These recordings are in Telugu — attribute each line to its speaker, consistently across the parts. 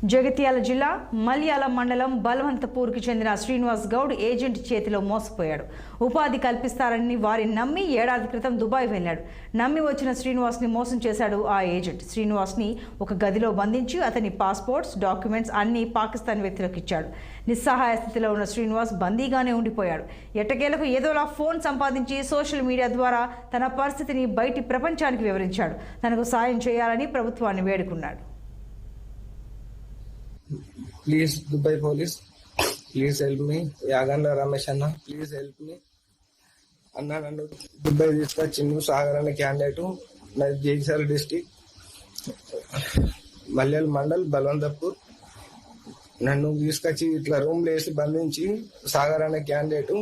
Speaker 1: జగిత్యాల జిల్లా మల్యాల మండలం బల్వంతపూర్కి చెందిన శ్రీనివాస్ గౌడ్ ఏజెంట్ చేతిలో మోసపోయాడు. ఉపాధి కల్పిస్తారని వారి నమ్మి ఏడాది క్రితం దుబాయ్ వెళ్లాడు. నమ్మి వచ్చిన శ్రీనివాస్ని మోసం చేశాడు ఆ ఏజెంట్. శ్రీనివాస్ని ఒక గదిలో బంధించి అతని పాస్పోర్ట్స్, డాక్యుమెంట్స్ అన్నీ పాకిస్తాన్ వ్యక్తులకు ఇచ్చాడు. నిస్సహాయ స్థితిలో ఉన్న శ్రీనివాస్ బందీగానే ఉండిపోయాడు. ఎట్టకేలకు ఏదోలా ఫోన్ సంపాదించి సోషల్ మీడియా ద్వారా తన పరిస్థితిని బయటి ప్రపంచానికి వివరించాడు. తనకు సాయం చేయాలని ప్రభుత్వాన్ని వేడుకున్నాడు.
Speaker 2: Please, Dubai police, please help me. Yaganda Ramesh Anna, please help me. Anna nanu Dubai తీసుకొచ్చిండు సాగర్ అనే క్యాండిడేట్. నాది జగిత్యాల డిస్ట్రిక్ట్ మల్యాల మండల్ బల్వంతపూర్. నన్ను తీసుకొచ్చి ఇట్లా రూమ్ లో వేసి బంధించి సాగర్ అనే క్యాండిడేట్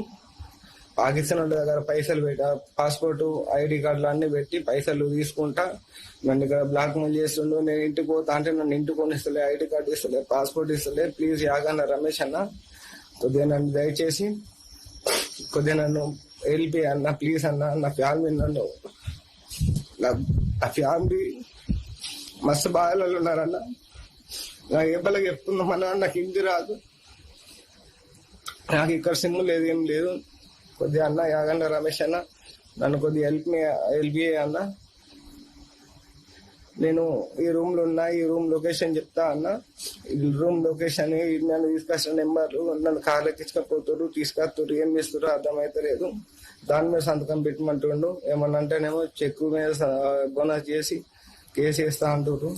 Speaker 2: పాకిస్తాన్ వాళ్ళ దగ్గర పైసలు పెట్టా, పాస్పోర్ట్, ఐడి కార్డులు అన్ని పెట్టి పైసలు తీసుకుంటా నన్ను ఇక్కడ బ్లాక్ మెయిల్ చేస్తుండు. నేను ఇంటికి పోతా అంటే నన్ను ఇంటికి కొనిస్తలే, ఐడి కార్డు ఇస్తలే, పాస్పోర్ట్ ఇస్తలే. ప్లీజ్ యాగన్న రమేష్ అన్న, కొద్దిగా నన్ను దయచేసి కొద్దిగా నన్ను హెల్ప్ అన్న, ప్లీజ్ అన్న. నా ఫ్యామిలీ నన్ను నా ఫ్యామిలీ మస్తు బాధలలో ఉన్నారన్న. నాకు ఎవ్వరికి చెప్పుకుందామన్నా నాకు హిందీ రాదు, నాకు ఇక్కడ సిమ్ లేదు, ఏం లేదు. కొద్దిగా అన్న యాగన్న రమేష్ అన్న నన్ను కొద్దిగా హెల్ప్ అన్న. నేను ఈ రూమ్ లో ఉన్నా, ఈ రూమ్ లొకేషన్ చెప్తా అన్న. ఈ రూమ్ లొకేషన్ నన్ను తీసుకొచ్చిన నెంబర్లు నన్ను కార్లు ఎక్కించకపోతారు, తీసుకొస్తారు, ఏం చేస్తారు అర్థమైతలేదు. దాని మీద సంతకం పెట్టమంటుండు. ఏమన్నా అంటేనేమో చెక్కు మీద బోనస్ చేసి కేసు వేస్తా అంటారు.